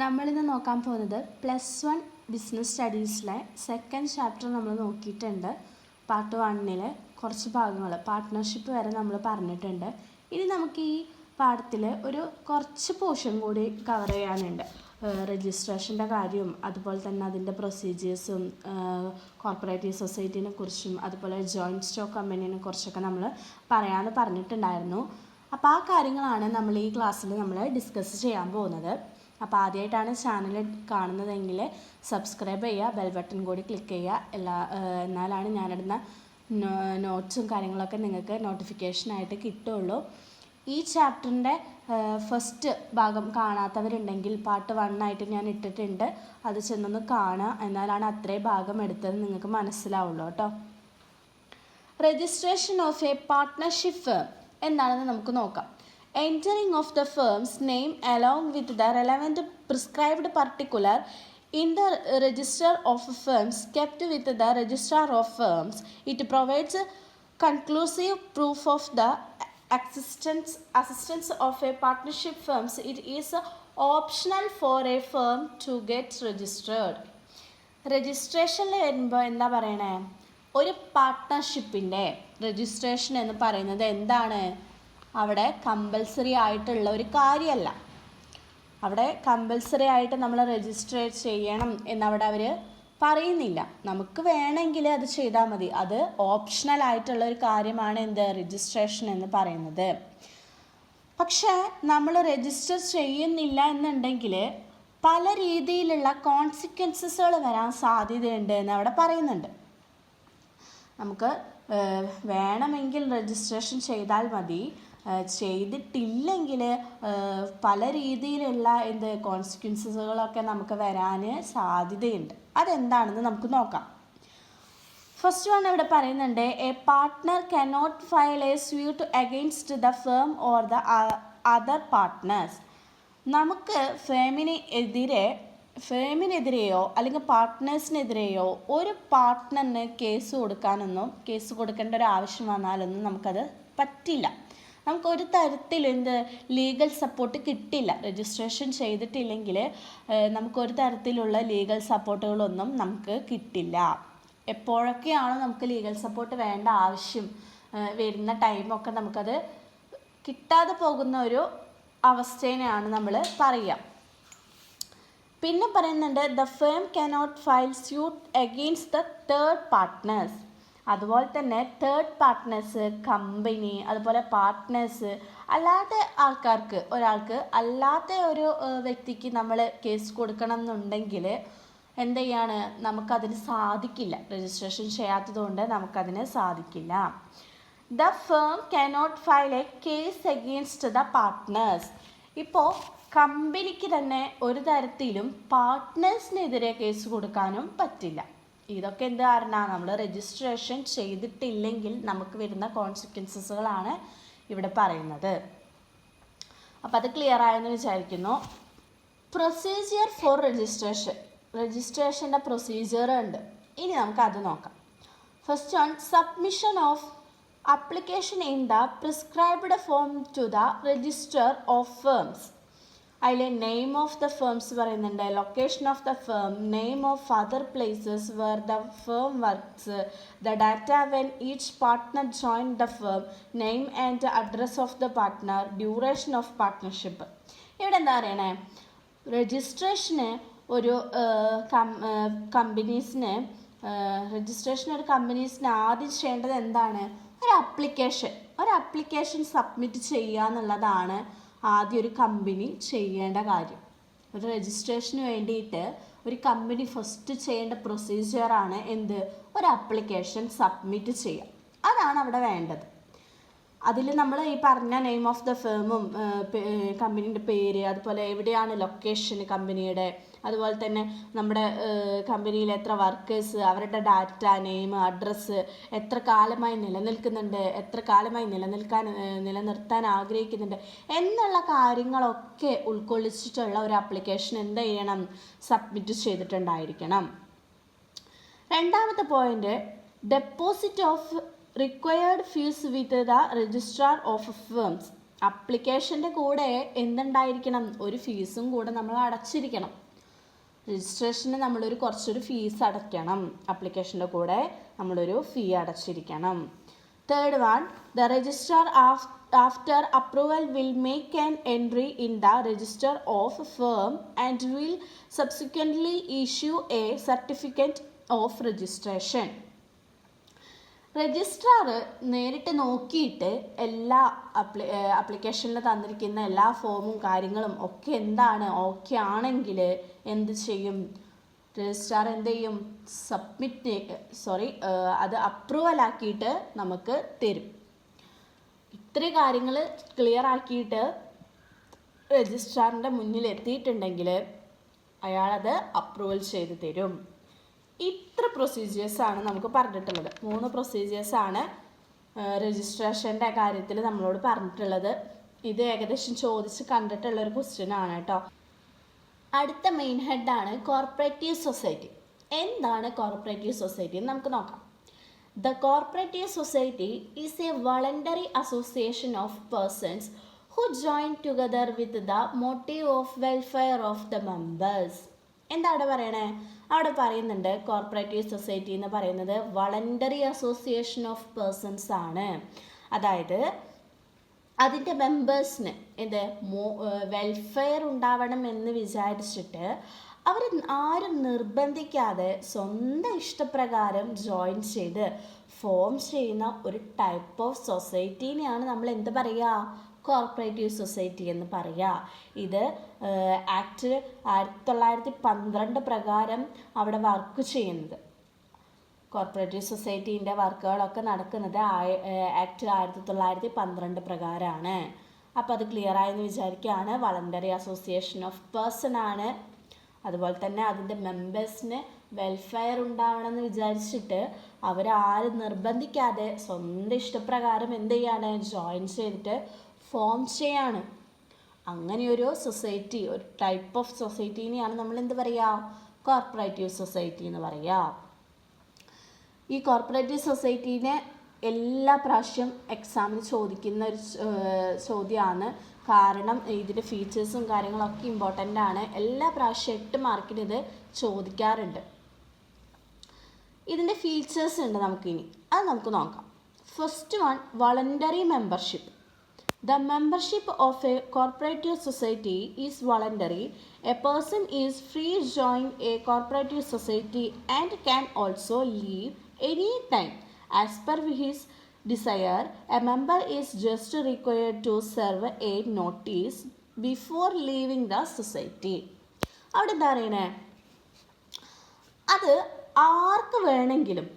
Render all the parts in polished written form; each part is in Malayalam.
നമ്മളിന്ന് നോക്കാൻ പോകുന്നത് +1 ബിസിനസ് സ്റ്റഡീസിലെ സെക്കൻഡ് ചാപ്റ്റർ നമ്മൾ നോക്കിയിട്ടുണ്ട്. പാർട്ട് 1 കുറച്ച് ഭാഗങ്ങൾ പാർട്ട്ണർഷിപ്പ് വരെ നമ്മൾ പറഞ്ഞിട്ടുണ്ട്. ഇനി നമുക്ക് ഈ പാഠത്തിൽ ഒരു കുറച്ച് പോർഷൻ കൂടി കവർ ചെയ്യാനുണ്ട്. രജിസ്ട്രേഷൻ്റെ കാര്യവും അതുപോലെ തന്നെ അതിൻ്റെ പ്രൊസീജിയേഴ്സും കോർപ്പറേറ്റീവ് സൊസൈറ്റീനെ കുറിച്ചും അതുപോലെ ജോയിൻറ്റ് സ്റ്റോക്ക് കമ്പനീനെ കുറിച്ചൊക്കെ നമ്മൾ പറയാമെന്ന് പറഞ്ഞിട്ടുണ്ടായിരുന്നു. അപ്പോൾ ആ കാര്യങ്ങളാണ് നമ്മൾ ഈ ക്ലാസ്സിൽ നമ്മൾ ഡിസ്കസ് ചെയ്യാൻ പോകുന്നത്. അപ്പോൾ ആദ്യമായിട്ടാണ് ചാനൽ കാണുന്നതെങ്കിൽ സബ്സ്ക്രൈബ് ചെയ്യുക, ബെൽ ബട്ടൺ കൂടി ക്ലിക്ക് ചെയ്യുക. എന്നാലാണ് ഞാനിടുന്ന നോട്ട്സും കാര്യങ്ങളൊക്കെ നിങ്ങൾക്ക് നോട്ടിഫിക്കേഷനായിട്ട് കിട്ടുള്ളൂ. ഈ ചാപ്റ്ററിൻ്റെ ഫസ്റ്റ് ഭാഗം കാണാത്തവരുണ്ടെങ്കിൽ പാർട്ട് 1 ഞാൻ ഇട്ടിട്ടുണ്ട്. അത് ചെന്നൊന്ന് കാണുക, എന്നാലാണ് അത്രയും ഭാഗം എടുത്തത് നിങ്ങൾക്ക് മനസ്സിലാവുള്ളൂ കേട്ടോ. Registration of A partnership firm എന്താണെന്ന് നമുക്ക് നോക്കാം. Entering of the firm's name along with the relevant prescribed particular in the register of firms kept with the registrar of firms. It provides conclusive proof of the existence of a partnership firms. It is optional for a firm to get registered. രജിസ്ട്രേഷനിൽ വരുമ്പോൾ എന്താ പറയണേ, ഒരു പാർട്ട്ണർഷിപ്പിൻ്റെ രജിസ്ട്രേഷൻ എന്ന് പറയുന്നത് എന്താണ്? അവിടെ കമ്പൽസറി ആയിട്ടുള്ള ഒരു കാര്യമല്ല. അവിടെ കമ്പൽസറി ആയിട്ട് നമ്മൾ രജിസ്റ്റർ ചെയ്യണം എന്നവിടെ അവർ പറയുന്നില്ല. നമുക്ക് വേണമെങ്കിൽ അത് ചെയ്താൽ മതി. അത് ഓപ്ഷണൽ ആയിട്ടുള്ള ഒരു കാര്യമാണ് എന്ത് രജിസ്ട്രേഷൻ എന്ന് പറയുന്നത്. പക്ഷേ നമ്മൾ രജിസ്റ്റർ ചെയ്യുന്നില്ല എന്നുണ്ടെങ്കിൽ പല രീതിയിലുള്ള കോൺസിക്വൻസസുകൾ വരാൻ സാധ്യതയുണ്ട് എന്ന് അവിടെ പറയുന്നുണ്ട്. നമുക്ക് വേണമെങ്കിൽ രജിസ്ട്രേഷൻ ചെയ്താൽ മതി, ചെയ്തിട്ടില്ലെങ്കിൽ പല രീതിയിലുള്ള കോൺസിക്വൻസുകളൊക്കെ നമുക്ക് വരാൻ സാധ്യതയുണ്ട്. അതെന്താണെന്ന് നമുക്ക് നോക്കാം. ഫസ്റ്റ് വൺ ഇവിടെ പറയുന്നുണ്ട്, a partner cannot file a suit against the firm or the other partners. നമുക്ക് ഫേമിനെതിരെയോ അല്ലെങ്കിൽ പാർട്ട്നേഴ്സിനെതിരെയോ ഒരു പാർട്ട്ണറിന് കേസ് കൊടുക്കേണ്ട ഒരു ആവശ്യം വന്നാലൊന്നും നമുക്കത് പറ്റില്ല. നമുക്കൊരു തരത്തിലും ലീഗൽ സപ്പോർട്ട് കിട്ടില്ല. രജിസ്ട്രേഷൻ ചെയ്തിട്ടില്ലെങ്കിൽ നമുക്കൊരു തരത്തിലുള്ള ലീഗൽ സപ്പോർട്ടുകളൊന്നും നമുക്ക് കിട്ടില്ല. എപ്പോഴൊക്കെയാണോ നമുക്ക് ലീഗൽ സപ്പോർട്ട് വേണ്ട ആവശ്യം വരുന്ന ടൈമൊക്കെ നമുക്കത് കിട്ടാതെ പോകുന്ന ഒരു അവസ്ഥേനെയാണ് നമ്മൾ പറയുക. പിന്നെ പറയുന്നുണ്ട്, the firm cannot file suit against the third partners. അതുപോലെ തന്നെ തേർഡ് പാർട്ട്നേഴ്സ്, കമ്പനി, അതുപോലെ പാർട്ട്നേഴ്സ് അല്ലാത്ത ഒരാൾക്ക് അല്ലാത്ത ഒരു വ്യക്തിക്ക് നമ്മൾ കേസ് കൊടുക്കണം എന്നുണ്ടെങ്കിൽ എന്ത് ചെയ്യാണ്, നമുക്കതിന് സാധിക്കില്ല. രജിസ്ട്രേഷൻ ചെയ്യാത്തതുകൊണ്ട് നമുക്കതിന് സാധിക്കില്ല. The firm cannot file a case against the partners. ഇപ്പോൾ കമ്പനിക്ക് തന്നെ ഒരു തരത്തിലും പാർട്ട്നേഴ്സിനെതിരെ കേസ് കൊടുക്കാനും പറ്റില്ല. ഇതൊക്കെ എന്ത് കാരണമാണ്? നമ്മൾ രജിസ്ട്രേഷൻ ചെയ്തിട്ടില്ലെങ്കിൽ നമുക്ക് വരുന്ന കോൺസിക്വൻസസുകളാണ് ഇവിടെ പറയുന്നത്. അപ്പം അത് ക്ലിയർ ആയെന്ന് വിചാരിക്കുന്നു. പ്രൊസീജിയർ ഫോർ രജിസ്ട്രേഷൻ്റെ പ്രൊസീജിയർ ഉണ്ട്. ഇനി നമുക്കത് നോക്കാം. First one, submission of application in the prescribed form to the register of firms. അതിലെ നെയിം ഓഫ് ദ ഫേംസ് പറയുന്നുണ്ട്, location of the firm, name of other places where the firm works, the data when each partner join the firm, name and address of the partner, duration of partnership. ഇവിടെ എന്താ പറയണേ, രജിസ്ട്രേഷന് ഒരു കമ്പനീസിന് ആദ്യം ചെയ്യേണ്ടത് എന്താണ്? ഒരു അപ്ലിക്കേഷൻ സബ്മിറ്റ് ചെയ്യുക എന്നുള്ളതാണ് ആദ്യം ഒരു കമ്പനി ചെയ്യേണ്ട കാര്യം. ഒരു രജിസ്ട്രേഷന് വേണ്ടിയിട്ട് ഒരു കമ്പനി ഫസ്റ്റ് ചെയ്യേണ്ട പ്രൊസീജിയറാണ് ഒരു അപ്ലിക്കേഷൻ സബ്മിറ്റ് ചെയ്യുക. അതാണ് അവിടെ വേണ്ടത്. അതിൽ നമ്മൾ ഈ പറഞ്ഞ നെയിം ഓഫ് ദ ഫേമും കമ്പനീൻ്റെ പേര്, അതുപോലെ എവിടെയാണ് ലൊക്കേഷൻ കമ്പനിയുടെ, അതുപോലെ തന്നെ നമ്മുടെ കമ്പനിയിൽ എത്ര വർക്കേഴ്സ്, അവരുടെ ഡാറ്റ, നെയിം, അഡ്രസ്സ്, എത്ര കാലമായി നിലനിൽക്കുന്നുണ്ട്, എത്ര കാലമായി നിലനിർത്താൻ ആഗ്രഹിക്കുന്നുണ്ട് എന്നുള്ള കാര്യങ്ങളൊക്കെ ഉൾക്കൊള്ളിച്ചിട്ടുള്ള ഒരു ആപ്ലിക്കേഷൻ എന്ത് ചെയ്യണം? സബ്മിറ്റ് ചെയ്തിട്ടുണ്ടായിരിക്കണം. രണ്ടാമത്തെ point, deposit of required fees with the registrar of firms. അപ്ലിക്കേഷൻ്റെ കൂടെ എന്തുണ്ടായിരിക്കണം, ഒരു ഫീസും കൂടെ നമ്മൾ അടച്ചിരിക്കണം. രജിസ്ട്രേഷന് നമ്മളൊരു കുറച്ചൊരു ഫീസ് അടയ്ക്കണം. അപ്ലിക്കേഷൻ്റെ കൂടെ നമ്മളൊരു ഫീ അടച്ചിരിക്കണം. Third one, the registrar after approval will make an entry in the register of firm and will subsequently issue a certificate of registration. Registrar നേരിട്ട് നോക്കിയിട്ട് എല്ലാ അപ്ലിക്കേഷനിൽ തന്നിരിക്കുന്ന എല്ലാ ഫോമും കാര്യങ്ങളും ഒക്കെ എന്താണ് ഓക്കെ ആണെങ്കിൽ എന്ത് ചെയ്യും, രജിസ്ട്രാർ എന്ത് ചെയ്യും, അത് അപ്രൂവൽ ആക്കിയിട്ട് നമുക്ക് തരും. ഇത്രയും കാര്യങ്ങൾ ക്ലിയർ ആക്കിയിട്ട് രജിസ്ട്രാറിൻ്റെ മുന്നിൽ എത്തിയിട്ടുണ്ടെങ്കിൽ അയാളത് അപ്രൂവൽ ചെയ്ത് തരും. ഇത്ര പ്രൊസീജിയേഴ്സാണ് നമുക്ക് പറഞ്ഞിട്ടുള്ളത്. 3 പ്രൊസീജിയേഴ്സാണ് രജിസ്ട്രേഷൻ്റെ കാര്യത്തിൽ നമ്മളോട് പറഞ്ഞിട്ടുള്ളത്. ഇത് ഏകദേശം ചോദിച്ച് കണ്ടിട്ടുള്ളൊരു ക്വസ്റ്റ്യൻ ആണ് കേട്ടോ. അടുത്ത മെയിൻ ഹെഡാണ് കോർപ്പറേറ്റീവ് സൊസൈറ്റി. എന്താണ് കോർപ്പറേറ്റീവ് സൊസൈറ്റി എന്ന് നമുക്ക് നോക്കാം. The cooperative society is a voluntary association of persons who join together with the motive of welfare of the members. എന്താണ് പറയണേ, അവിടെ പറയുന്നുണ്ട് കോർപ്പറേറ്റീവ് സൊസൈറ്റി എന്ന് പറയുന്നത് വളണ്ടറി അസോസിയേഷൻ ഓഫ് പേഴ്സൺസ് ആണ്. അതായത് അതിൻ്റെ മെമ്പേഴ്സിന് വെൽഫെയർ ഉണ്ടാവണം എന്ന് വിചാരിച്ചിട്ട് അവർ ആരും നിർബന്ധിക്കാതെ സ്വന്തം ഇഷ്ടപ്രകാരം ജോയിൻ ചെയ്ത് ഫോം ചെയ്യുന്ന ഒരു ടൈപ്പ് ഓഫ് സൊസൈറ്റീനെയാണ് നമ്മൾ എന്ത് പറയുക, കോർപ്പറേറ്റീവ് സൊസൈറ്റി എന്ന് പറയുക. ഇത് ആക്ട് 1912 പ്രകാരം അവിടെ വർക്ക് ചെയ്യുന്നത്. കോർപ്പറേറ്റീവ് സൊസൈറ്റീൻ്റെ വർക്കുകളൊക്കെ നടക്കുന്നത് ആക്ട് 1912 പ്രകാരമാണ്. അപ്പോൾ അത് ക്ലിയർ ആയെന്ന് വിചാരിക്കുകയാണ്. വളണ്ടറി അസോസിയേഷൻ ഓഫ് പേഴ്സൺ ആണ്. അതുപോലെ തന്നെ അതിൻ്റെ മെമ്പേഴ്സിന് വെൽഫെയർ ഉണ്ടാവണമെന്ന് വിചാരിച്ചിട്ട് അവരാരും നിർബന്ധിക്കാതെ സ്വന്തം ഇഷ്ടപ്രകാരം എന്ത് ചെയ്യാണ്, ജോയിൻ ചെയ്തിട്ട് ഫോം ചെയ്യാണ്. അങ്ങനെയൊരു സൊസൈറ്റി, ഒരു ടൈപ്പ് ഓഫ് സൊസൈറ്റീനെയാണ് നമ്മൾ എന്ത് പറയുക, കോർപ്പറേറ്റീവ് സൊസൈറ്റി എന്ന് പറയുക. ഈ കോർപ്പറേറ്റീവ് സൊസൈറ്റീനെ എല്ലാ പ്രാവശ്യം എക്സാമിന് ചോദിക്കുന്ന ഒരു ചോദ്യമാണ്. കാരണം ഇതിൻ്റെ ഫീച്ചേഴ്സും കാര്യങ്ങളൊക്കെ ഇമ്പോർട്ടൻ്റ് ആണ്. എല്ലാ പ്രാവശ്യം 8 മാർക്കിന് ഇത് ചോദിക്കാറുണ്ട്. ഇതിൻ്റെ ഫീച്ചേഴ്സ് ഉണ്ട് നമുക്കിനി, അത് നമുക്ക് നോക്കാം. First one, voluntary membership. The membership of a cooperative society is voluntary. A person is free to join a cooperative society and can also leave any time as per his desire. A member is just required to serve a notice before leaving the society. അവിടെ എന്താ പറയണേ, അത് ആർക്ക് വേണമെങ്കിലും,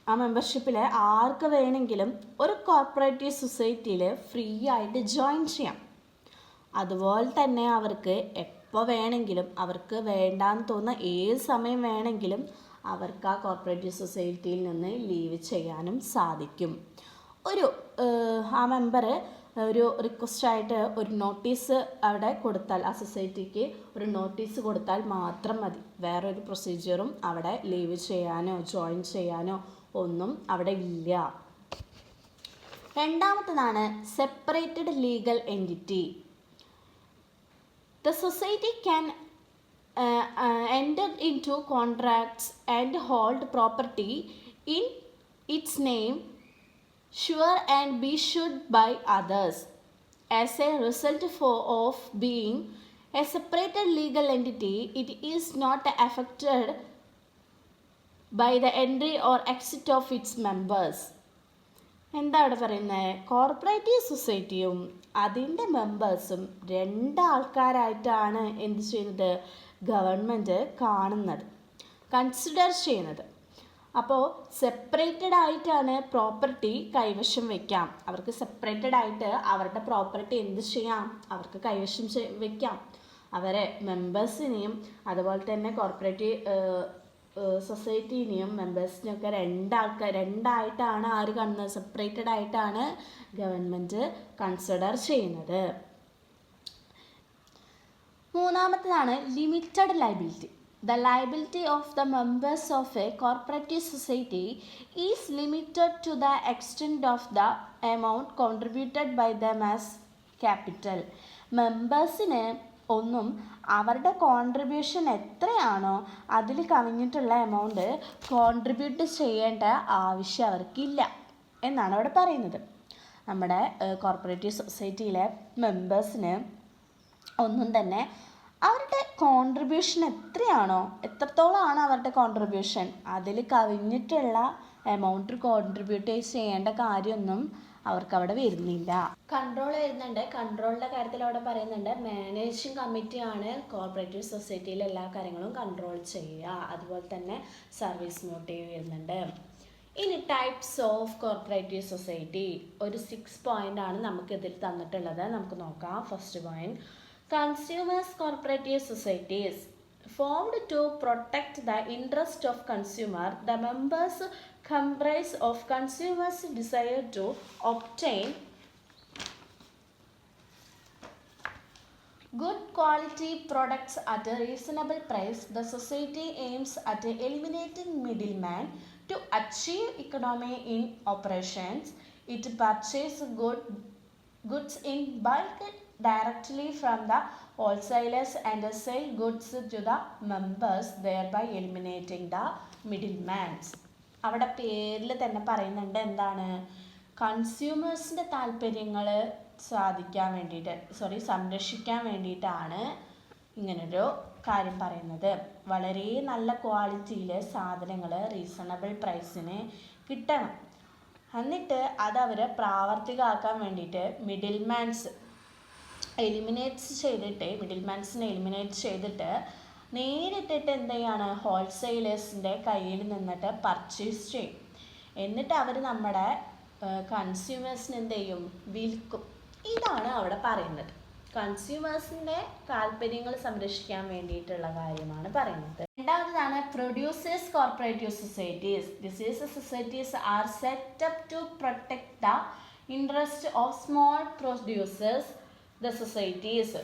ആ മെമ്പർഷിപ്പിൽ ആർക്ക് വേണമെങ്കിലും ഒരു കോർപ്പറേറ്റീവ് സൊസൈറ്റിയിൽ ഫ്രീ ആയിട്ട് ജോയിൻ ചെയ്യാം. അതുപോലെ തന്നെ അവർക്ക് എപ്പോൾ വേണമെങ്കിലും, അവർക്ക് വേണ്ടാന്ന് തോന്നുന്ന ഏത് സമയം വേണമെങ്കിലും അവർക്ക് ആ കോർപ്പറേറ്റീവ് സൊസൈറ്റിയിൽ നിന്ന് ലീവ് ചെയ്യാനും സാധിക്കും. ആ മെമ്പർ ഒരു റിക്വസ്റ്റായിട്ട് ഒരു നോട്ടീസ് അവിടെ കൊടുത്താൽ, ആ സൊസൈറ്റിക്ക് ഒരു നോട്ടീസ് കൊടുത്താൽ മാത്രം മതി. വേറൊരു പ്രൊസീജിയറും അവിടെ ലീവ് ചെയ്യാനോ ജോയിൻ ചെയ്യാനോ ഒന്നും അവിടെ ഇല്ല. രണ്ടാമത്തതാണ് separated legal entity. The society can enter into contracts and hold property in its name sure and be issued by others. As a result of being a separated legal entity, it is not affected by the entry or exit of its members. എന്താ അവിടെ പറയുന്നത്, കോർപ്പറേറ്റീവ് സൊസൈറ്റിയും അതിൻ്റെ മെമ്പേഴ്സും 2 ആൾക്കാരായിട്ടാണ് എന്ത് ചെയ്യുന്നത്, ഗവൺമെൻറ് കാണുന്നത്, കൺസിഡർ ചെയ്യുന്നത്. അപ്പോൾ സെപ്പറേറ്റഡ് ആയിട്ടാണ് പ്രോപ്പർട്ടി കൈവശം വയ്ക്കാം. അവർക്ക് സെപ്പറേറ്റഡ് ആയിട്ട് അവരുടെ പ്രോപ്പർട്ടി എന്ത് ചെയ്യാം, അവർക്ക് കൈവശം വയ്ക്കാം. അവരെ മെമ്പേഴ്സിനെയും അതുപോലെ തന്നെ കോർപ്പറേറ്റീവ് സൊസൈറ്റീനെയും മെമ്പേഴ്സിനെയൊക്കെ 2 രണ്ടായിട്ടാണ് ആര് കാണുന്നത്, സെപ്പറേറ്റഡ് ആയിട്ടാണ് ഗവൺമെൻറ് കൺസിഡർ ചെയ്യുന്നത്. മൂന്നാമത്തേതാണ് limited liability. The liability of the members of a cooperative society is limited to the extent of the amount contributed by them as capital. മെമ്പേഴ്സിന് ഒന്നും അവരുടെ കോൺട്രിബ്യൂഷൻ എത്രയാണോ അതിൽ കവിഞ്ഞിട്ടുള്ള എമൗണ്ട് കോൺട്രിബ്യൂട്ട് ചെയ്യേണ്ട ആവശ്യം അവർക്കില്ല എന്നാണ് അവിടെ പറയുന്നത്. നമ്മുടെ കോർപ്പറേറ്റീവ് സൊസൈറ്റിയിലെ മെമ്പേഴ്സിന് ഒന്നും തന്നെ അവരുടെ കോൺട്രിബ്യൂഷൻ എത്രത്തോളമാണ് അവരുടെ കോൺട്രിബ്യൂഷൻ അതിൽ കവിഞ്ഞിട്ടുള്ള എമൗണ്ട് കോൺട്രിബ്യൂട്ട് ചെയ്യേണ്ട കാര്യമൊന്നും അവർക്ക് അവിടെ വരുന്നില്ല. കൺട്രോൾ വരുന്നുണ്ട്. കൺട്രോളിൻ്റെ കാര്യത്തിൽ അവിടെ പറയുന്നുണ്ട് മാനേജിങ് കമ്മിറ്റിയാണ് കോർപ്പറേറ്റീവ് സൊസൈറ്റിയിലെ എല്ലാ കാര്യങ്ങളും കൺട്രോൾ ചെയ്യുക. അതുപോലെ തന്നെ സർവീസ് മോട്ടീവ് വരുന്നുണ്ട്. ഇനി ടൈപ്സ് ഓഫ് കോർപ്പറേറ്റീവ് സൊസൈറ്റി ഒരു 6 പോയിന്റ് ആണ് നമുക്കിതിൽ തന്നിട്ടുള്ളത്. നമുക്ക് നോക്കാം. First point, consumers corporative societies formed to protect the interest of consumer. The members comprise of consumers desire to obtain good quality products at a reasonable price. The society aims at eliminating middlemen to achieve economy in operations. It purchases goods in bulk directly from the wholesalers and sell goods to the members, thereby eliminating the middlemen. അവിടെ പേരിൽ തന്നെ പറയുന്നുണ്ട് എന്താണ്, കൺസ്യൂമേഴ്സിൻ്റെ താല്പര്യങ്ങൾ സംരക്ഷിക്കാൻ വേണ്ടിയിട്ടാണ് ഇങ്ങനൊരു കാര്യം പറയുന്നത്. വളരെ നല്ല ക്വാളിറ്റിയിൽ സാധനങ്ങൾ റീസണബിൾ പ്രൈസിന് കിട്ടണം. എന്നിട്ട് അതവർ പ്രാവർത്തികമാക്കാൻ വേണ്ടിയിട്ട് മിഡിൽമാൻസിനെ എലിമിനേറ്റ് ചെയ്തിട്ട് നേരിട്ടിട്ട് എന്ത് ചെയ്യാണ്, ഹോൾസെയിലേഴ്സിൻ്റെ കയ്യിൽ നിന്നിട്ട് പർച്ചേസ് ചെയ്യും. എന്നിട്ട് അവർ നമ്മുടെ കൺസ്യൂമേഴ്സിന് എന്ത് ചെയ്യും, വിൽക്കും. ഇതാണ് അവിടെ പറയുന്നത്. കൺസ്യൂമേഴ്സിൻ്റെ താല്പര്യങ്ങൾ സംരക്ഷിക്കാൻ വേണ്ടിയിട്ടുള്ള കാര്യമാണ് പറയുന്നത്. രണ്ടാമതാണ് producers corporative societies. This societies are set up to protect the interest of small producers the societies.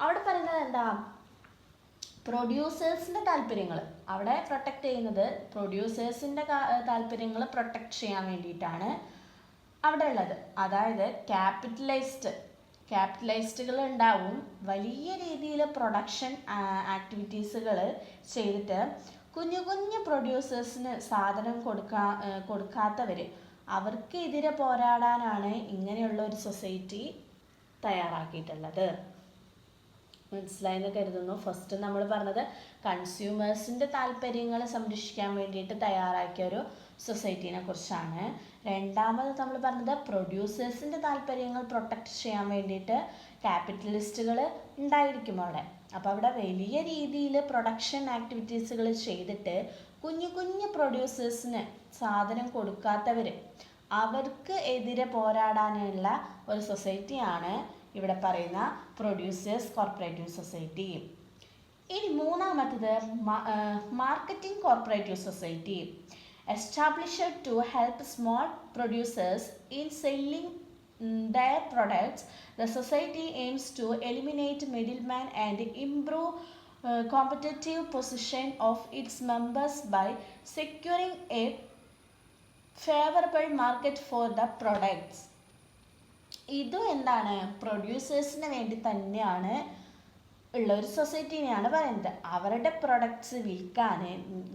അവിടെ പറയുന്നത് എന്താ, പ്രൊഡ്യൂസേഴ്സിൻ്റെ താല്പര്യങ്ങൾ അവിടെ പ്രൊട്ടക്റ്റ് ചെയ്യുന്നത്, പ്രൊഡ്യൂസേഴ്സിൻ്റെ താല്പര്യങ്ങൾ പ്രൊട്ടക്റ്റ് ചെയ്യാൻ വേണ്ടിയിട്ടാണ് അവിടെ ഉള്ളത്. അതായത് ക്യാപിറ്റലൈസ്റ്റുകൾ ഉണ്ടാവും, വലിയ രീതിയിൽ പ്രൊഡക്ഷൻ ആക്ടിവിറ്റീസുകൾ ചെയ്തിട്ട് കുഞ്ഞു പ്രൊഡ്യൂസേഴ്സിന് സാധനം കൊടുക്കാത്തവർ അവർക്കെതിരെ പോരാടാനാണ് ഇങ്ങനെയുള്ള ഒരു സൊസൈറ്റി തയ്യാറാക്കിയിട്ടുള്ളത്. മനസ്സിലായെന്ന് കരുതുന്നു. ഫസ്റ്റ് നമ്മൾ പറഞ്ഞത് കൺസ്യൂമേഴ്സിൻ്റെ താല്പര്യങ്ങൾ സംരക്ഷിക്കാൻ വേണ്ടിയിട്ട് തയ്യാറാക്കിയ ഒരു സൊസൈറ്റീനെ കുറിച്ചാണ്. രണ്ടാമത് നമ്മൾ പറഞ്ഞത് പ്രൊഡ്യൂസേഴ്സിൻ്റെ താല്പര്യങ്ങൾ പ്രൊട്ടക്റ്റ് ചെയ്യാൻ വേണ്ടിയിട്ട് ക്യാപിറ്റലിസ്റ്റുകൾ ഉണ്ടായിരിക്കും അവിടെ. അപ്പോൾ അവിടെ വലിയ രീതിയിൽ പ്രൊഡക്ഷൻ ആക്ടിവിറ്റീസുകൾ ചെയ്തിട്ട് കുഞ്ഞു പ്രൊഡ്യൂസേഴ്സിന് സാധനം കൊടുക്കാത്തവർ അവർക്ക് എതിരെ പോരാടാനുള്ള ഒരു സൊസൈറ്റിയാണ് ഇവിടെ പറയുന്ന പ്രൊഡ്യൂസേഴ്സ് കോർപ്പറേറ്റീവ് സൊസൈറ്റി. ഇനി മൂന്നാമത്തത് marketing corporative society. Established to help small producers in selling their products, the society aims to eliminate middlemen and improve competitive position of its members by securing a favorable market for the products. ഇതും എന്താണ്, പ്രൊഡ്യൂസേഴ്സിന് വേണ്ടി തന്നെയാണ് ഉള്ള ഒരു സൊസൈറ്റീനെയാണ് പറയുന്നത്. അവരുടെ പ്രൊഡക്ട്സ് വിൽക്കാൻ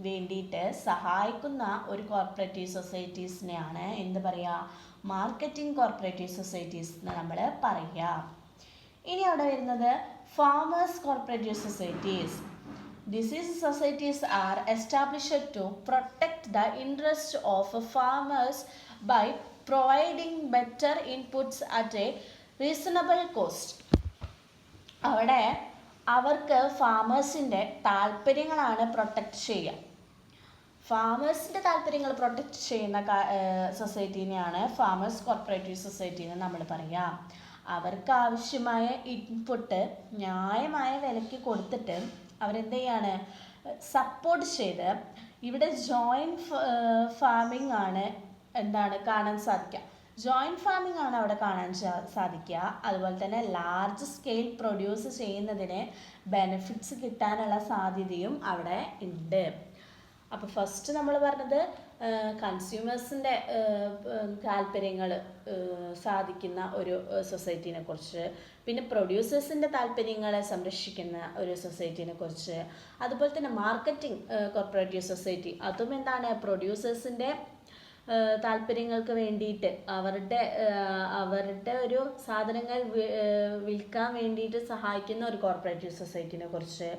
വേണ്ടിയിട്ട് സഹായിക്കുന്ന ഒരു കോർപ്പറേറ്റീവ് സൊസൈറ്റീസിനെയാണ് എന്ത് പറയുക, മാർക്കറ്റിംഗ് കോർപ്പറേറ്റീവ് സൊസൈറ്റീസ് എന്ന് നമ്മൾ പറയുക. ഇനി അവിടെ വരുന്നത് farmers corporative societies. These societies are established to protect the interests of farmers by providing better inputs at a reasonable cost. അവിടെ അവർക്ക് ഫാമേഴ്സിൻ്റെ താല്പര്യങ്ങളാണ് പ്രൊട്ടക്റ്റ് ചെയ്യുക. ഫാമേഴ്സിൻ്റെ താല്പര്യങ്ങൾ പ്രൊട്ടക്റ്റ് ചെയ്യുന്ന സൊസൈറ്റീനെയാണ് ഫാമേഴ്സ് കോർപ്പറേറ്റീവ് സൊസൈറ്റി എന്ന് നമ്മൾ പറയുക. അവർക്ക് ആവശ്യമായ ഇൻപുട്ട് ന്യായമായ വിലയ്ക്ക് കൊടുത്തിട്ട് അവരെന്ത് ചെയ്യാണ്, സപ്പോർട്ട് ചെയ്ത്. ഇവിടെ ജോയിൻറ്റ് ഫാമിംഗ് ആണ് കാണാൻ സാധിക്കുക. ജോയിൻറ്റ് ഫാമിംഗ് ആണ് അവിടെ കാണാൻ സാധിക്കുക. അതുപോലെ തന്നെ ലാർജ് സ്കെയിൽ പ്രൊഡ്യൂസ് ചെയ്യുന്നതിന് ബെനിഫിറ്റ്സ് കിട്ടാനുള്ള സാധ്യതയും അവിടെ ഉണ്ട്. അപ്പോൾ ഫസ്റ്റ് നമ്മൾ പറഞ്ഞത് കൺസ്യൂമേഴ്സിൻ്റെ താല്പര്യങ്ങൾ സാധിക്കുന്ന ഒരു സൊസൈറ്റീനെ കുറിച്ച്, പിന്നെ പ്രൊഡ്യൂസേഴ്സിൻ്റെ താല്പര്യങ്ങളെ സംരക്ഷിക്കുന്ന ഒരു സൊസൈറ്റീനെ കുറിച്ച്, അതുപോലെ തന്നെ മാർക്കറ്റിംഗ് കോർപ്പറേറ്റീവ് സൊസൈറ്റി, അതും എന്താണ് പ്രൊഡ്യൂസേഴ്സിൻ്റെ താല്പര്യങ്ങൾക്ക് വേണ്ടിയിട്ട് അവരുടെ ഒരു സാധനങ്ങൾ വിൽക്കാൻ വേണ്ടിയിട്ട് സഹായിക്കുന്ന ഒരു കോർപ്പറേറ്റീവ് സൊസൈറ്റീനെ കുറിച്ച്.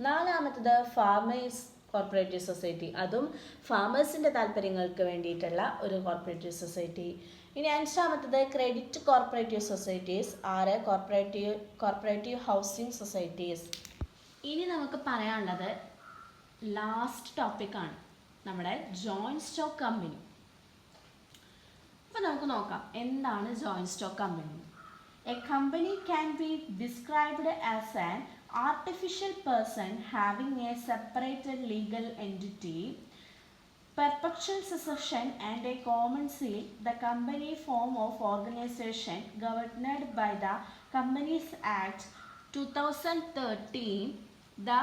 നാലാമത്തത് ഫാമേഴ്സ് കോർപ്പറേറ്റീവ് സൊസൈറ്റി, അതും ഫാമേഴ്സിൻ്റെ താല്പര്യങ്ങൾക്ക് വേണ്ടിയിട്ടുള്ള ഒരു കോർപ്പറേറ്റീവ് സൊസൈറ്റി. ഇനി അഞ്ചാമത്തത് credit corporative societies, corporative housing societies. ഇനി നമുക്ക് പറയാനുള്ളത് ലാസ്റ്റ് ടോപ്പിക്കാണ്, നമ്മുടെ ജോയിൻറ്റ് സ്റ്റോക്ക് കമ്പനി. അപ്പോൾ നമുക്ക് നോക്കാം എന്താണ് joint stock company. A company can be described as an artificial person having a separated legal entity, perpetual succession and a common seal, the company form of organization governed by the Companies Act 2013. The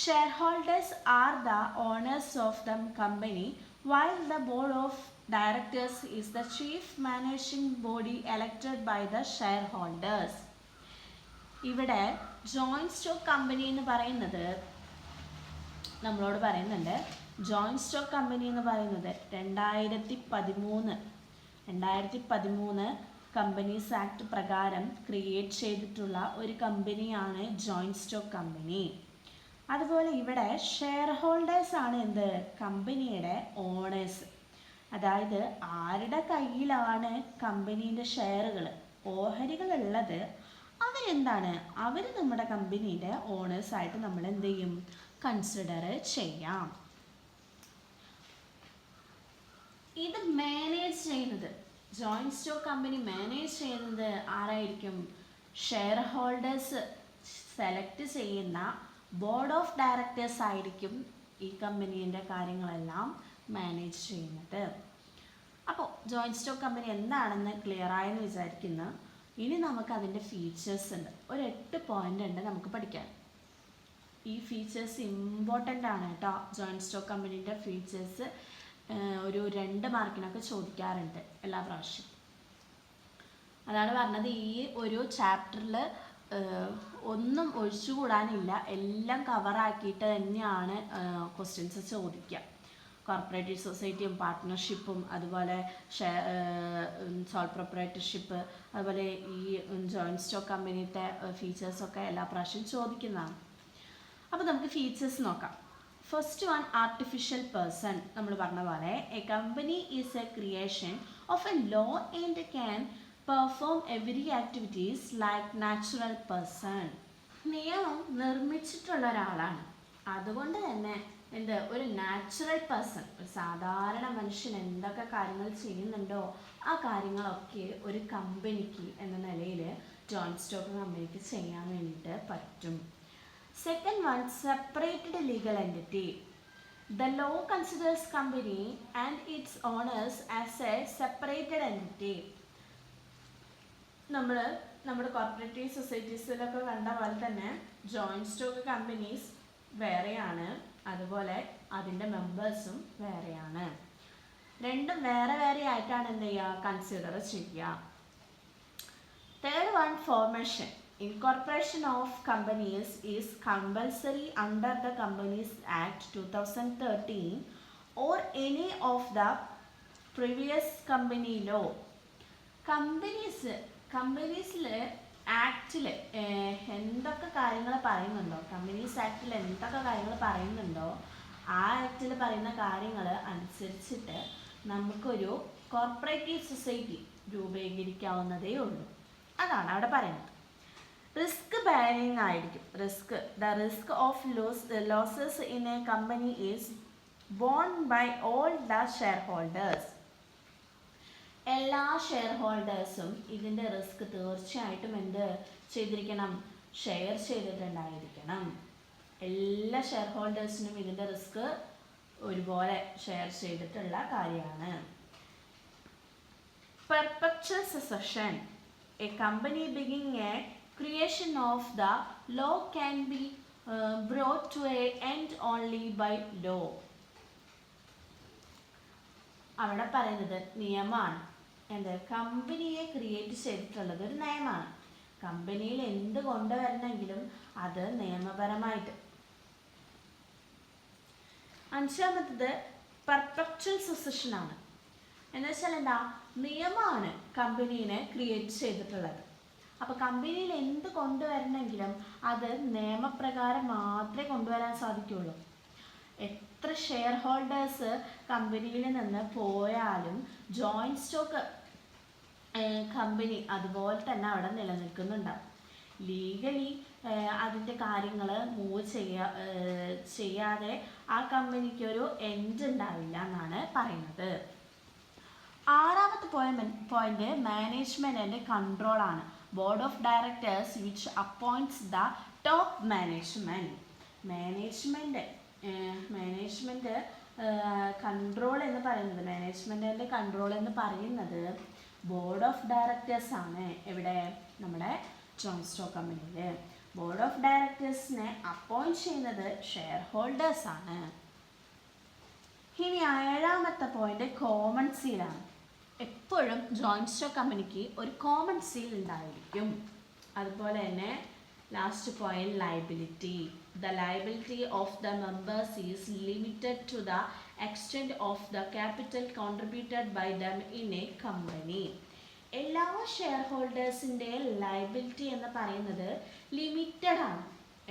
shareholders are the owners of the company, while the board of directors is the chief managing body elected by the shareholders. ഇവിടെ ജോയിൻറ്റ് സ്റ്റോക്ക് കമ്പനി എന്ന് പറയുന്നത് നമ്മളോട് പറയുന്നുണ്ട്, ജോയിൻറ്റ് സ്റ്റോക്ക് കമ്പനി എന്ന് പറയുന്നത് 2013 കമ്പനീസ് ആക്ട് പ്രകാരം ക്രിയേറ്റ് ചെയ്തിട്ടുള്ള ഒരു കമ്പനിയാണ് ജോയിൻറ്റ് സ്റ്റോക്ക് കമ്പനി. അതുപോലെ ഇവിടെ ഷെയർ ഹോൾഡേഴ്സ് ആണ് എന്ത്, കമ്പനിയുടെ ഓണേഴ്സ്. അതായത് ആരുടെ കയ്യിലാണ് കമ്പനീൻ്റെ ഷെയറുകൾ, ഓഹരികൾ ഉള്ളത്, അവരെന്താണ്, അവർ നമ്മുടെ കമ്പനീൻ്റെ ഓണേഴ്സായിട്ട് നമ്മൾ എന്ത് ചെയ്യും, കൺസിഡർ ചെയ്യാം. ഇത് മാനേജ് ചെയ്യുന്നത്, ജോയിൻറ്റ് സ്റ്റോക്ക് കമ്പനി മാനേജ് ചെയ്യുന്നത് ആരായിരിക്കും, ഷെയർ ഹോൾഡേഴ്സ് സെലക്ട് ചെയ്യുന്ന ബോർഡ് ഓഫ് ഡയറക്ടേഴ്സ് ആയിരിക്കും ഈ കമ്പനീൻ്റെ കാര്യങ്ങളെല്ലാം മാനേജ് ചെയ്യുന്നത്. അപ്പോൾ ജോയിൻറ്റ് സ്റ്റോക്ക് കമ്പനി എന്താണെന്ന് ക്ലിയർ ആയെന്ന് വിചാരിക്കുന്നു. ഇനി നമുക്ക് അതിൻ്റെ ഫീച്ചേഴ്സ് ഉണ്ട്, ഒരു 8 പോയിൻ്റ് ഉണ്ട് നമുക്ക് പഠിക്കാൻ. ഈ ഫീച്ചേഴ്സ് ഇമ്പോർട്ടൻ്റ് ആണ് കേട്ടോ. ജോയിൻറ്റ് സ്റ്റോക്ക് കമ്പനീൻ്റെ ഫീച്ചേഴ്സ് ഒരു 2 മാർക്കിനൊക്കെ ചോദിക്കാറുണ്ട് എല്ലാ പ്രാവശ്യം. അതാണ് പറഞ്ഞത്, ഈ ഒരു ചാപ്റ്ററിൽ ഒന്നും ഒഴിച്ചുകൂടാനില്ല, എല്ലാം കവറാക്കിയിട്ട് തന്നെയാണ് ക്വസ്റ്റ്യൻസ് ചോദിക്കുക. കോർപ്പറേറ്റീവ് സൊസൈറ്റിയും പാർട്ട്ണർഷിപ്പും അതുപോലെ സോൾ പ്രൊപ്പറേറ്റർഷിപ്പ്, അതുപോലെ ഈ ജോയിൻറ്റ് സ്റ്റോക്ക് കമ്പനിയുടെ ഫീച്ചേഴ്സൊക്കെ എല്ലാ പ്രാവശ്യം ചോദിക്കുന്നതാണ്. അപ്പോൾ നമുക്ക് ഫീച്ചേഴ്സ് നോക്കാം. First one, artificial person. നമ്മൾ പറഞ്ഞ പോലെ A company is A creation of A law and can perform every activities like natural person. നിയമം നിർമ്മിച്ചിട്ടുള്ള ഒരാളാണ്, അതുകൊണ്ട് തന്നെ എന്ത്, ഒരു നാച്ചുറൽ പേഴ്സൺ, ഒരു സാധാരണ മനുഷ്യൻ എന്തൊക്കെ കാര്യങ്ങൾ ചെയ്യുന്നുണ്ടോ ആ കാര്യങ്ങളൊക്കെ ഒരു കമ്പനിക്ക് എന്ന നിലയിൽ ജോയിൻറ്റ് സ്റ്റോക്ക് കമ്പനിക്ക് ചെയ്യാൻ വേണ്ടിയിട്ട് പറ്റും. Second one, separated legal entity. The law considers company and its owners as a separated entity. നമ്മുടെ കോർപ്പറേറ്റീവ് സൊസൈറ്റീസിലൊക്കെ കണ്ട പോലെ തന്നെ ജോയിൻറ്റ് സ്റ്റോക്ക് കമ്പനീസ് വേറെയാണ്, അതുപോലെ അതിൻ്റെ മെമ്പേഴ്സും വേറെയാണ്. രണ്ടും വേറെ വേറെ ആയിട്ടാണ് എന്ത് ചെയ്യുക, കൺസിഡർ ചെയ്യുക. Third one, formation. Incorporation of companies is compulsory under the Companies Act 2013 or any of the previous company law. കമ്പനീസിൽ ആക്റ്റിൽ എന്തൊക്കെ കാര്യങ്ങൾ പറയുന്നുണ്ടോ, കമ്പനീസ് ആക്റ്റിൽ എന്തൊക്കെ കാര്യങ്ങൾ പറയുന്നുണ്ടോ ആ ആക്റ്റിൽ പറയുന്ന കാര്യങ്ങൾ അനുസരിച്ചിട്ട് നമുക്കൊരു കോർപ്പറേറ്റീവ് സൊസൈറ്റി രൂപീകരിക്കാവുന്നതേ ഉള്ളൂ. അതാണ് അവിടെ പറയുന്നത്. റിസ്ക് ബാരിങ് ആയിരിക്കും. The risk of losses in a company is borne by all the shareholders. എല്ലാ ഷെയർ ഹോൾഡേഴ്സും ഇതിൻ്റെ റിസ്ക് തീർച്ചയായിട്ടും എന്ത് ചെയ്തിരിക്കണം, ഷെയർ ചെയ്തിട്ടുണ്ടായിരിക്കണം. എല്ലാ ഷെയർ ഹോൾഡേഴ്സിനും ഇതിൻ്റെ റിസ്ക് ഒരുപോലെ ഷെയർ ചെയ്തിട്ടുള്ള കാര്യമാണ്. Perpetual succession. എ കമ്പനി ബിഗിങ് a creation of the law can be brought to a end only by law. അവിടെ പറയുന്നത് നിയമമാണ്. എന്ത് കമ്പനിയെ ക്രിയേറ്റ് ചെയ്തിട്ടുള്ളത് ഒരു നിയമമാണ്. കമ്പനിയിൽ എന്ത് കൊണ്ടുവരണമെങ്കിലും അത് നിയമപരമായിട്ട്. അഞ്ചാമത്തത് പെർപെച്വൽ സുസഷൻ ആണ്. എന്ന് വെച്ചാൽ എന്താ, നിയമമാണ് കമ്പനീനെ ക്രിയേറ്റ് ചെയ്തിട്ടുള്ളത്. അപ്പോൾ കമ്പനിയിൽ എന്ത് കൊണ്ടുവരണമെങ്കിലും അത് നിയമപ്രകാരം മാത്രമേ കൊണ്ടുവരാൻ സാധിക്കുള്ളൂ. എത്ര ഷെയർ ഹോൾഡേഴ്സ് കമ്പനിയിൽ നിന്ന് പോയാലും ജോയിൻറ്റ് സ്റ്റോക്ക് കമ്പനി അതുപോലെ തന്നെ അവിടെ നിലനിൽക്കുന്നുണ്ടാവും. ലീഗലി അതിൻ്റെ കാര്യങ്ങൾ മൂവ് ചെയ്യാതെ ആ കമ്പനിക്കൊരു എൻഡ് ഉണ്ടാവില്ല എന്നാണ് പറയുന്നത്. ആറാമത്തെ പോയിന്റ് മാനേജ്മെൻറ്റ് ആൻഡ് കൺട്രോൾ ആണ്. Board of directors which appoints the top management. Management control എന്ന് പറയുന്നത്, മാനേജ്മെൻറ്റിൻ്റെ കൺട്രോൾ എന്ന് പറയുന്നത് ബോർഡ് ഓഫ് ഡയറക്ടേഴ്സ് ആണ്. എവിടെ? നമ്മുടെ ജോയിൻറ്റ് സ്റ്റോക്ക് കമ്പനിയിൽ. ബോർഡ് ഓഫ് ഡയറക്ടേഴ്സിനെ അപ്പോയിൻറ്റ് ചെയ്യുന്നത് ഷെയർ ഹോൾഡേഴ്സ് ആണ്. ഇനി ഏഴാമത്തെ പോയിന്റ് കോമൺ സീലാണ്. എപ്പോഴും ജോയിൻറ്റ് സ്റ്റോക്ക് കമ്പനിക്ക് ഒരു കോമൺ സീൽ ഉണ്ടായിരിക്കും. അതുപോലെ തന്നെ last point liability. The liability of the members is limited to the extent of the capital contributed by them in a company. എല്ലാ ഷെയർ ഹോൾഡേഴ്സിൻ്റെ ലയബിലിറ്റി എന്ന് പറയുന്നത് ലിമിറ്റഡ് ആണ്.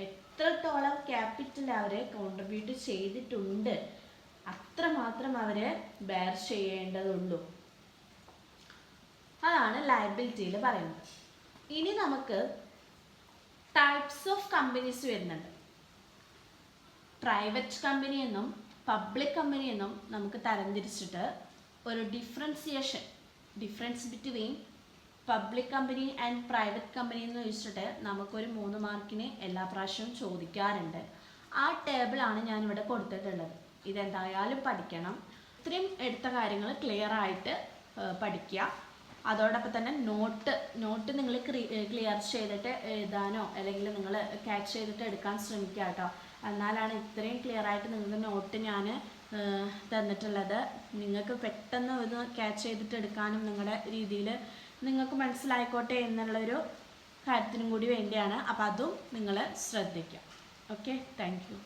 എത്രത്തോളം ക്യാപിറ്റൽ അവർ കോൺട്രിബ്യൂട്ട് ചെയ്തിട്ടുണ്ട് അത്രമാത്രം അവർ ബെയർ ചെയ്യേണ്ടതുള്ളൂ. അതാണ് ലയബിലിറ്റിയിൽ പറയുന്നത്. ഇനി നമുക്ക് ടൈപ്സ് ഓഫ് കമ്പനീസ് വരുന്നുണ്ട്. പ്രൈവറ്റ് കമ്പനി എന്നും പബ്ലിക് കമ്പനി എന്നും നമുക്ക് തരംതിരിച്ചിട്ട് ഒരു difference between public company and private company എന്ന് ചോദിച്ചിട്ട് നമുക്കൊരു 3 മാർക്കിന് എല്ലാ പ്രാവശ്യവും ചോദിക്കാറുണ്ട്. ആ ടേബിളാണ് ഞാനിവിടെ കൊടുത്തിട്ടുള്ളത്. ഇതെന്തായാലും പഠിക്കണം. ഇത്രയും എടുത്ത കാര്യങ്ങൾ ക്ലിയർ ആയിട്ട് പഠിക്കുക. അതോടൊപ്പം തന്നെ നോട്ട് നിങ്ങൾ ക്ലിയർ ചെയ്തിട്ട് എഴുതാനോ അല്ലെങ്കിൽ നിങ്ങൾ ക്യാച്ച് ചെയ്തിട്ട് എടുക്കാൻ ശ്രമിക്കുക കേട്ടോ. എന്നാലാണ് ഇത്രയും ക്ലിയർ ആയിട്ട് നിങ്ങൾക്ക് നോട്ട് ഞാൻ തന്നിട്ടുള്ളത്. നിങ്ങൾക്ക് പെട്ടെന്ന് ഒന്ന് ക്യാച്ച് ചെയ്തിട്ട് എടുക്കാനും നിങ്ങളുടെ രീതിയിൽ നിങ്ങൾക്ക് മനസ്സിലായിക്കോട്ടെ എന്നുള്ളൊരു കാര്യത്തിനും കൂടി വേണ്ടിയാണ്. അപ്പോൾ അതും നിങ്ങൾ ശ്രദ്ധിക്കുക. Okay, thank you.